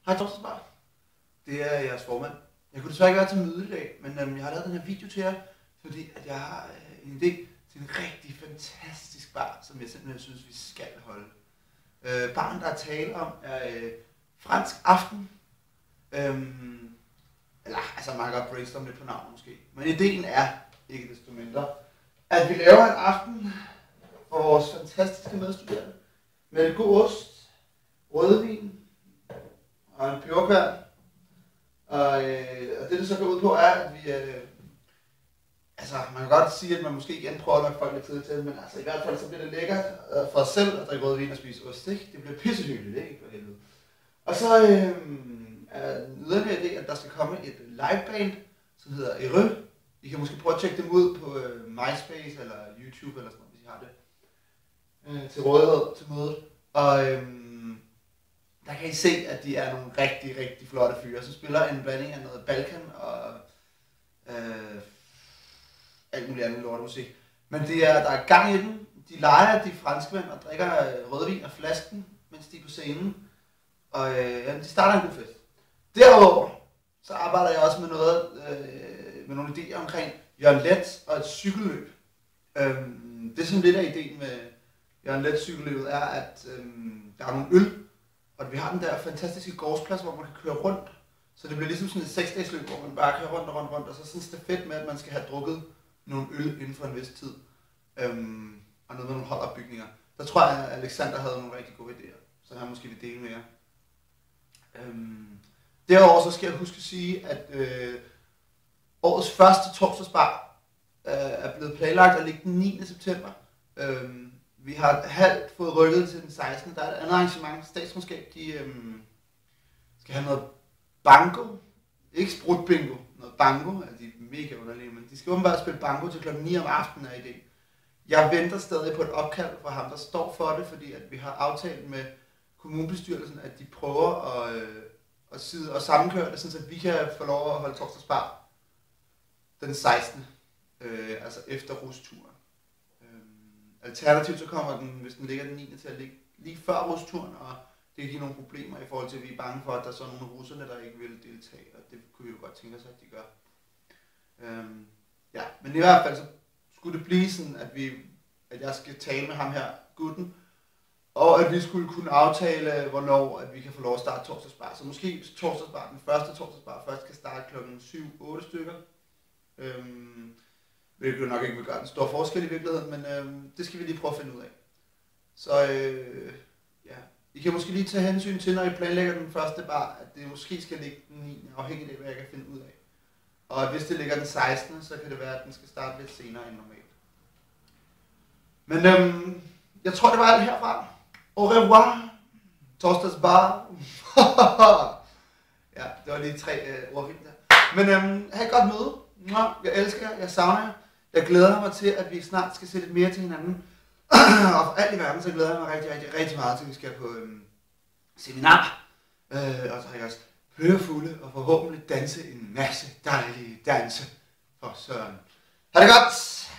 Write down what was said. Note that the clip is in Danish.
Hej Torsdagsbar. Det er jeres formand. Jeg kunne desværre ikke være til møde i dag, men jeg har lavet den her video til jer, fordi at jeg har en idé til en rigtig fantastisk bar, som jeg simpelthen synes, vi skal holde. Baren, der er tale om, er Fransk Aften. Altså man kan godt brainstorme lidt på navnet måske. Men ideen er, ikke desto mindre, at vi laver en aften for vores fantastiske medstuderende med en god ost, rødvin og en peberkværn. Og det så går ud på er, at vi... man kan godt sige, at man måske igen prøver at lokke folk lidt tid til, men altså i hvert fald så bliver det lækkert for os selv at drikke rødvin og spise ost, ikke? Det bliver pissehyggeligt, ikke? For helvede. Og så er den yderligere idé, at der skal komme et liveband, som hedder Erø. I kan måske prøve at tjekke dem ud på MySpace eller YouTube eller sådan noget, hvis I har det til rådighed til mødet. Og der kan I se, at de er nogle rigtig, rigtig flotte fyre, som spiller en blanding af noget Balkan og alt muligt andet lortemusik. Men der er gang i den. De leger de franskmænd og drikker rødvin af flasken, mens de er på scenen. Og de starter en god fest. Derudover så arbejder jeg også med noget, med nogle idéer omkring Jørgen Let og et cykelløb. Det som lidt af ideen med Jørgen Let cykelløbet er, at der er nogle øl, og vi har den der fantastiske gårdsplads, hvor man kan køre rundt. Så det bliver ligesom sådan et 6-dagsløb, hvor man bare kører rundt, og så sådan stafet med, at man skal have drukket nogle øl inden for en vis tid. Og noget med nogle holdopbygninger. Der tror jeg, at Alexander havde nogle rigtig gode idéer, så han måske vil dele med jer. Derudover så skal jeg huske at sige, at årets første torsdagsbar er blevet planlagt at ligge den 9. september. Vi har halvt fået rykket til den 16. Der er et andet arrangement. Statskundskab, de skal have noget banko. Ikke sprutbingo, noget banko. Altså, de er mega underlige, men de skal åbenbart spille banko til klokken 9 om aftenen af idé. Jeg venter stadig på et opkald fra ham, der står for det, fordi at vi har aftalt med kommunebestyrelsen, at de prøver at sammenkøre det, så vi kan få lov at holde torsdagsbar den 16. Altså efter rusturen. Alternativt så kommer den, hvis den ligger den 9. til at ligge lige før rusturen, og det kan give nogle problemer i forhold til, at vi er bange for, at der er sådan nogle russerne, der ikke vil deltage, og det kunne vi jo godt tænke os, at de gør. Men i hvert fald så skulle det blive sådan, at jeg skal tale med ham her, gutten, og at vi skulle kunne aftale, hvornår at vi kan få lov at starte torsdagsbar. Så måske torsdagsbar, den første torsdagsbar, først kan starte klokken 7-8 stykker. Hvilket jo nok ikke vil gøre en stor forskel i virkeligheden, men det skal vi lige prøve at finde ud af. Så I kan måske lige tage hensyn til, når I planlægger den første bar, at det måske skal ligge den 9. afhængigt af, hvad jeg kan finde ud af. Og hvis det ligger den 16. så kan det være, at den skal starte lidt senere end normalt. Men jeg tror, det var alt herfra. Au revoir, torsdagsbar. Ja, det var lige 3 ordfilm der. Men have et godt møde. Jeg elsker jer, jeg savner jer. Jeg glæder mig til, at vi snart skal se lidt mere til hinanden. Og for alt i verden, så glæder jeg mig rigtig meget til, at vi skal på seminar. Og så har jeg også hørefulde og forhåbentlig danse en masse dejlige danse for Søren. Ha' det godt!